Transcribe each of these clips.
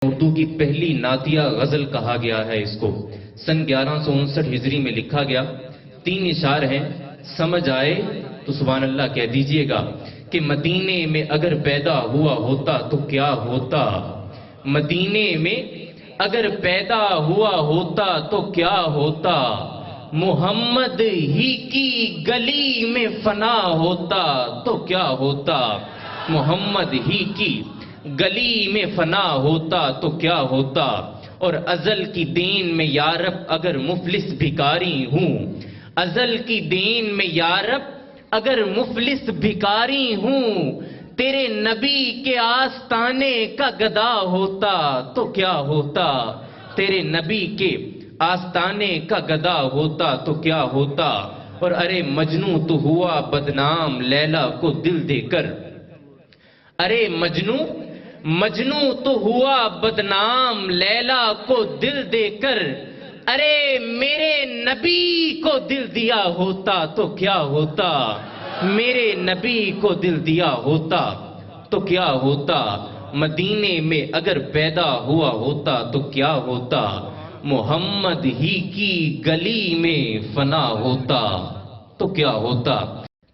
اردو کی پہلی نعتیہ غزل کہا گیا ہے اس کو۔ سن 1159 ہجری میں لکھا گیا۔ 3 اشعار ہیں، سمجھ آئے تو سبحان اللہ کہہ دیجئے گا کہ مدینے میں اگر پیدا ہوا ہوتا تو کیا ہوتا، مدینے میں اگر پیدا ہوا ہوتا تو کیا ہوتا، محمد ہی کی گلی میں فنا ہوتا تو کیا ہوتا، محمد ہی کی گلی میں فنا ہوتا تو کیا ہوتا، اور ازل کی دین میں یارب اگر مفلس بھکاری ہوں، ازل کی دین میں یارب اگر مفلس بھکاری ہوں، تیرے نبی کے آستانے کا گدا ہوتا تو کیا ہوتا، تیرے نبی کے آستانے کا گدا ہوتا تو کیا ہوتا، اور ارے مجنوں تو ہوا بدنام لیلا کو دل دے کر، ارے مجنوں تو ہوا بدنام لیلا کو دل دے کر، ارے میرے نبی کو دل دیا ہوتا تو کیا ہوتا، میرے نبی کو دل دیا ہوتا تو کیا ہوتا، مدینے میں اگر پیدا ہوا ہوتا تو کیا ہوتا، محمد ہی کی گلی میں فنا ہوتا تو کیا ہوتا۔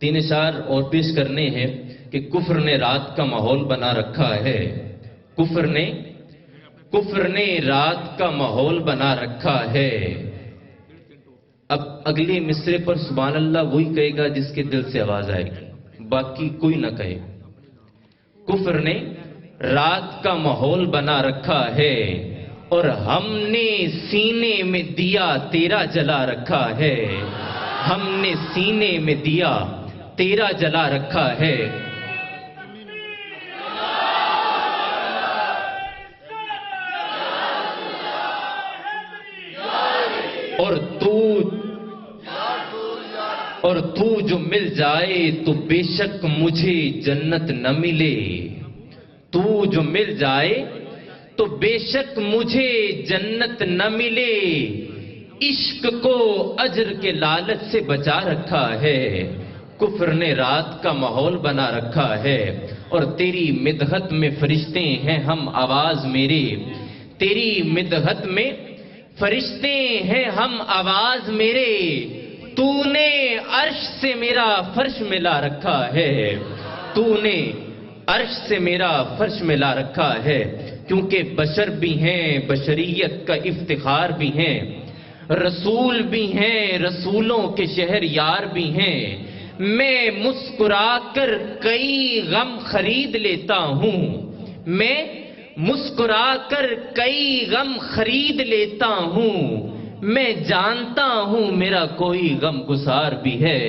3 اشعار اور پیش کرنے ہیں کہ کفر نے رات کا ماحول بنا رکھا ہے، کفر نے رات کا ماحول بنا رکھا ہے۔ اب اگلے مصرے پر سبحان اللہ وہی کہے گا جس کے دل سے آواز آئے گی، باقی کوئی نہ کہے۔ کفر نے رات کا ماحول بنا رکھا ہے اور ہم نے سینے میں دیا تیرا جلا رکھا ہے، ہم نے سینے میں دیا تیرا جلا رکھا ہے، اور تو جو مل جائے تو بے شک مجھے جنت نہ ملے، تو جو مل جائے تو بے شک مجھے جنت نہ ملے، عشق کو اجر کے لالچ سے بچا رکھا ہے، کفر نے رات کا ماحول بنا رکھا ہے، اور تیری مدحت میں فرشتے ہیں ہم آواز میرے، تیری مدحت میں فرشتے ہیں ہم آواز میرے، تو نے عرش سے میرا فرش ملا رکھا ہے، تو نے عرش سے میرا فرش ملا رکھا ہے، کیونکہ بشر بھی ہیں بشریت کا افتخار بھی ہیں، رسول بھی ہیں رسولوں کے شہر یار بھی ہیں، میں مسکرا کر کئی غم خرید لیتا ہوں، میں مسکرا کر کئی غم خرید لیتا ہوں، میں جانتا ہوں میرا کوئی غم گسار بھی ہے،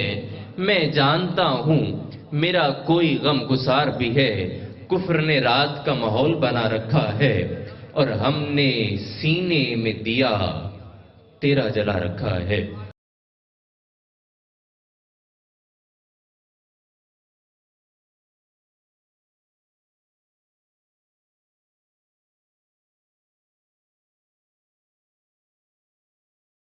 میں جانتا ہوں میرا کوئی غم گسار بھی ہے، کفر نے رات کا ماحول بنا رکھا ہے اور ہم نے سینے میں دیا تیرا جلا رکھا ہے۔